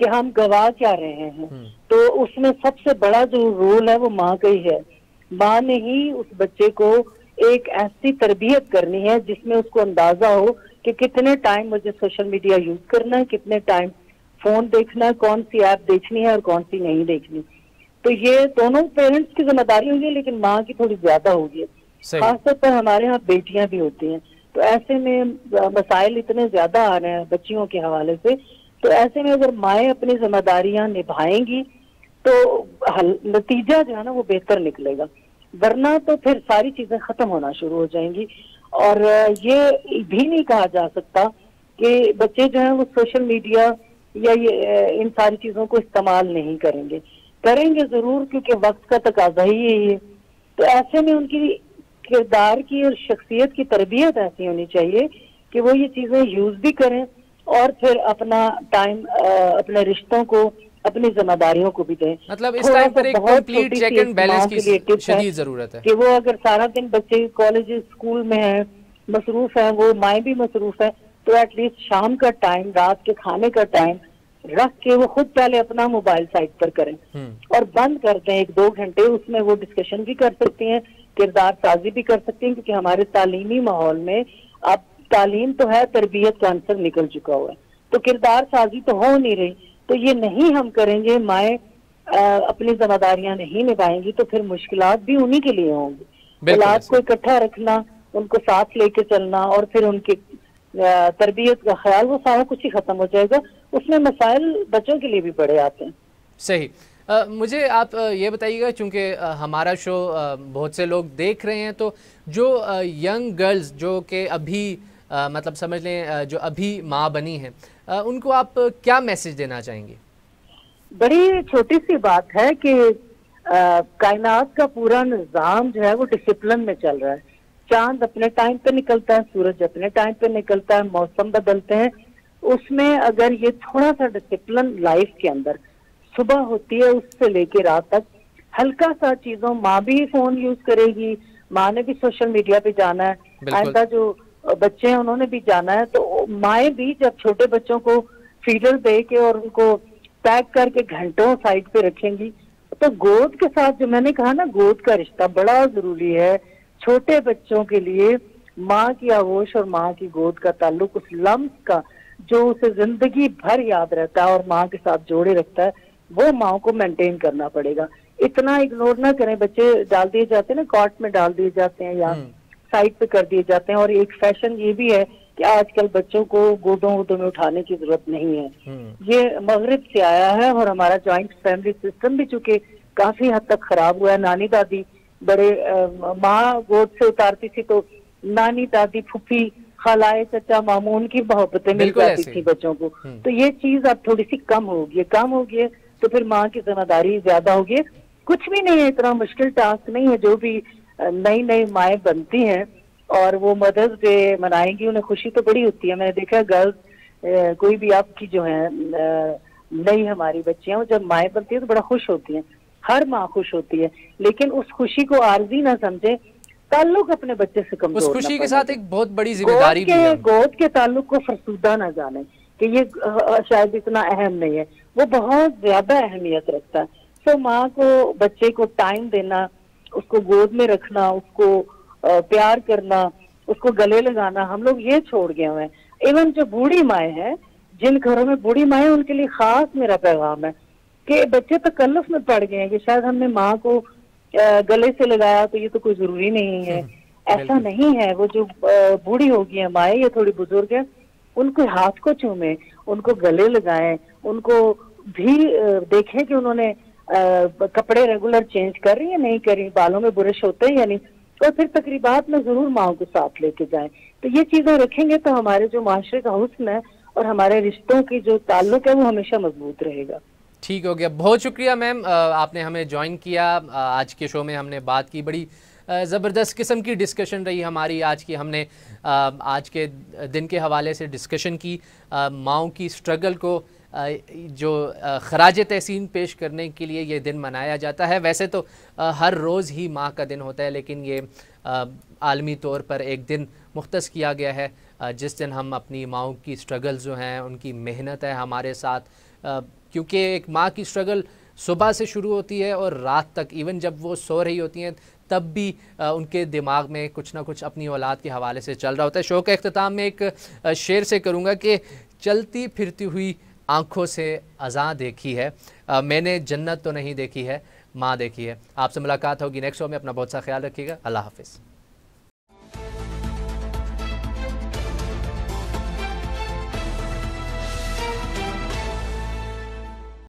کہ ہم گوا کیا رہے ہیں. تو اس میں سب سے بڑا جو رول ہے وہ ماں کا ہی ہے. ماں نے ہی اس بچے کو ایک ایسی تربیت کرنی ہے جس میں اس کو اندازہ ہو کہ کتنے ٹائم مجھے سوشل میڈیا یوز کرنا ہے, کتنے ٹائم فون دیکھنا ہے, کون سی ایپ دیکھنی ہے اور کون سی نہیں دیکھنی. تو یہ دونوں پیرنٹس کی ذمہ داری ہوگی, لیکن ماں کی تھوڑی زیادہ ہوگی. خاص طور پر ہمارے ہاں بیٹیاں بھی ہوتی ہیں, تو ایسے میں مسائل اتنے زیادہ آ رہے ہیں بچیوں کے حوالے سے. تو ایسے میں اگر مائیں اپنی ذمہ داریاں نبھائیں گی تو نتیجہ جو ہے نا وہ بہتر نکلے گا, ورنہ تو پھر ساری چیزیں ختم ہونا شروع ہو جائیں گی. اور یہ بھی نہیں کہا جا سکتا کہ بچے جو ہیں وہ سوشل میڈیا یا یہ ان ساری چیزوں کو استعمال نہیں کریں گے. کریں گے ضرور, کیونکہ وقت کا تقاضا ہی یہی ہے. تو ایسے میں ان کی کردار کی اور شخصیت کی تربیت ایسی ہونی چاہیے کہ وہ یہ چیزیں یوز بھی کریں اور پھر اپنا ٹائم اپنے رشتوں کو, اپنی ذمہ داریوں کو بھی دیں. مطلب اس تھوڑا ٹائم سا پر ایک بہت کمپلیٹ چھوٹی چیک سی اینڈ بیلنس ماؤں کی کے لیے ٹپ ہے شدید ضرورت ہے کہ وہ اگر سارا دن بچے کالج اسکول میں ہیں, مصروف ہیں, وہ مائیں بھی مصروف ہیں, تو ایٹ لیسٹ شام کا ٹائم, رات کے کھانے کا ٹائم رکھ کے وہ خود پہلے اپنا موبائل سائٹ پر کریں اور بند کر دیں 1-2 گھنٹے. اس میں وہ ڈسکشن بھی کر سکتی ہیں, کردار سازی بھی کر سکتی ہیں, کیونکہ ہمارے تعلیمی ماحول میں اب تعلیم تو ہے, تربیت کا عنصر نکل چکا ہوا ہے, تو کردار سازی تو ہو نہیں رہی. تو یہ نہیں ہم کریں گے, مائیں اپنی ذمہ داریاں نہیں نبھائیں گی, تو پھر مشکلات بھی انہی کے لیے ہوں گی. اولاد کو اکٹھا رکھنا, ان کو ساتھ لے کے چلنا اور پھر ان کی تربیت کا خیال, وہ سارا کچھ ہی ختم ہو جائے گا. اس میں مسائل بچوں کے لیے بھی بڑے آتے ہیں. صحیح. مجھے آپ یہ بتائیے گا, چونکہ ہمارا شو بہت سے لوگ دیکھ رہے ہیں, تو جو ینگ گرلز جو کہ ابھی مطلب سمجھ لیں جو ابھی ماں بنی ہیں, ان کو آپ کیا میسج دینا چاہیں گے؟ بڑی چھوٹی سی بات ہے کہ کائنات کا پورا نظام جو ہے وہ ڈسپلن میں چل رہا ہے. چاند اپنے ٹائم پہ نکلتا ہے, سورج اپنے ٹائم پہ نکلتا ہے, موسم بدلتے ہیں. اس میں اگر یہ تھوڑا سا ڈسپلن لائف کے اندر, صبح ہوتی ہے اس سے لے کے رات تک ہلکا سا چیزوں, ماں بھی فون یوز کرے گی, ماں نے بھی سوشل میڈیا پہ جانا ہے, آئندہ جو بچے ہیں انہوں نے بھی جانا ہے. تو مائیں بھی جب چھوٹے بچوں کو فیڈر دے کے اور ان کو پیک کر کے گھنٹوں سائڈ پہ رکھیں گی, تو گود کے ساتھ جو میں نے کہا نا, گود کا رشتہ بڑا ضروری ہے چھوٹے بچوں کے لیے. ماں کی آغوش اور ماں کی گود کا تعلق, اس لمس کا جو اسے زندگی بھر یاد رہتا ہے اور ماں کے ساتھ جوڑے رکھتا ہے, وہ ماں کو مینٹین کرنا پڑے گا. اتنا اگنور نہ کریں. بچے ڈال دیے جاتے ہیں نا, کارٹ میں ڈال دیے جاتے ہیں یا سائڈ پہ کر دیے جاتے ہیں. اور ایک فیشن یہ بھی ہے کہ آج کل بچوں کو گودوں میں اٹھانے کی ضرورت نہیں ہے. یہ مغرب سے آیا ہے, اور ہمارا جوائنٹ فیملی سسٹم بھی چونکہ کافی حد تک خراب ہوا ہے. نانی دادی بڑے, ماں گود سے اتارتی تھی تو نانی دادی پھوپھی خالائے چچا ماموں ان کی محبتیں مل جاتی تھی بچوں کو. تو یہ چیز اب تھوڑی سی کم ہوگی تو پھر ماں کی ذمہ داری زیادہ ہوگی. کچھ بھی نہیں ہے, اتنا مشکل ٹاسک نہیں ہے. جو بھی نئی مائیں بنتی ہیں اور وہ مدرس ڈے منائیں گی, انہیں خوشی تو بڑی ہوتی ہے. میں نے دیکھا گرلز کوئی بھی آپ کی جو ہے نئی ہماری بچیاں, وہ جب مائیں بنتی ہیں تو بڑا خوش ہوتی ہیں. ہر ماں خوش ہوتی ہے, لیکن اس خوشی کو عارضی نہ سمجھے, تعلق اپنے بچے سے کمزور اس نہ خوشی کے پڑنے ساتھ دیں. ایک بہت بڑی ذمہ داری بھی ہے. گود کے تعلق کو فرسودہ نہ جانیں کہ یہ شاید اتنا اہم نہیں ہے, وہ بہت زیادہ اہمیت رکھتا ہے. تو ماں کو بچے کو ٹائم دینا, اس کو گود میں رکھنا, اس کو پیار کرنا, اس کو گلے لگانا, ہم لوگ یہ چھوڑ گئے ہوئے ہیں. ایون جو بوڑھی مائیں ہیں, جن گھروں میں بوڑھی مائیں, ان کے لیے خاص میرا پیغام ہے کہ بچے تکلف میں پڑ گئے ہیں کہ شاید ہم نے ماں کو گلے سے لگایا تو یہ تو کوئی ضروری نہیں ہے. ایسا نہیں ہے. وہ جو بوڑھی ہوگی ہیں مائیں یا تھوڑی بزرگ ہیں, ان کے ہاتھ کو چومیں, ان کو گلے لگائیں, ان کو بھی دیکھیں کہ انہوں نے کپڑے ریگولر چینج کر رہی ہیں نہیں کر رہی, بالوں میں برش ہوتے ہیں یا نہیں, اور پھر تقریبات میں ضرور ماں کو ساتھ لے کے جائیں. تو یہ چیزیں رکھیں گے تو ہمارے جو معاشرے کا حسن ہے اور ہمارے رشتوں کی جو تعلق ہے وہ ہمیشہ مضبوط رہے گا. ٹھیک ہو گیا. بہت شکریہ میم, آپ نے ہمیں جوائن کیا. آج کے شو میں ہم نے بات کی, بڑی زبردست قسم کی ڈسکشن رہی ہماری آج کی. ہم نے آج کے دن کے حوالے سے ڈسکشن کی, ماؤں کی سٹرگل کو جو خراج تحسین پیش کرنے کے لیے یہ دن منایا جاتا ہے. ویسے تو ہر روز ہی ماں کا دن ہوتا ہے, لیکن یہ عالمی طور پر ایک دن مختص کیا گیا ہے جس دن ہم اپنی ماؤں کی سٹرگل جو ہیں, ان کی محنت ہے ہمارے ساتھ, کیونکہ ایک ماں کی اسٹرگل صبح سے شروع ہوتی ہے اور رات تک، ایون جب وہ سو رہی ہوتی ہیں تب بھی ان کے دماغ میں کچھ نہ کچھ اپنی اولاد کے حوالے سے چل رہا ہوتا ہے. شو کے اختتام میں ایک شعر سے کروں گا کہ چلتی پھرتی ہوئی آنکھوں سے اذاں دیکھی ہے، میں نے جنت تو نہیں دیکھی ہے، ماں دیکھی ہے. آپ سے ملاقات ہوگی نیکسٹ شو میں. اپنا بہت سا خیال رکھیے گا. اللہ حافظ.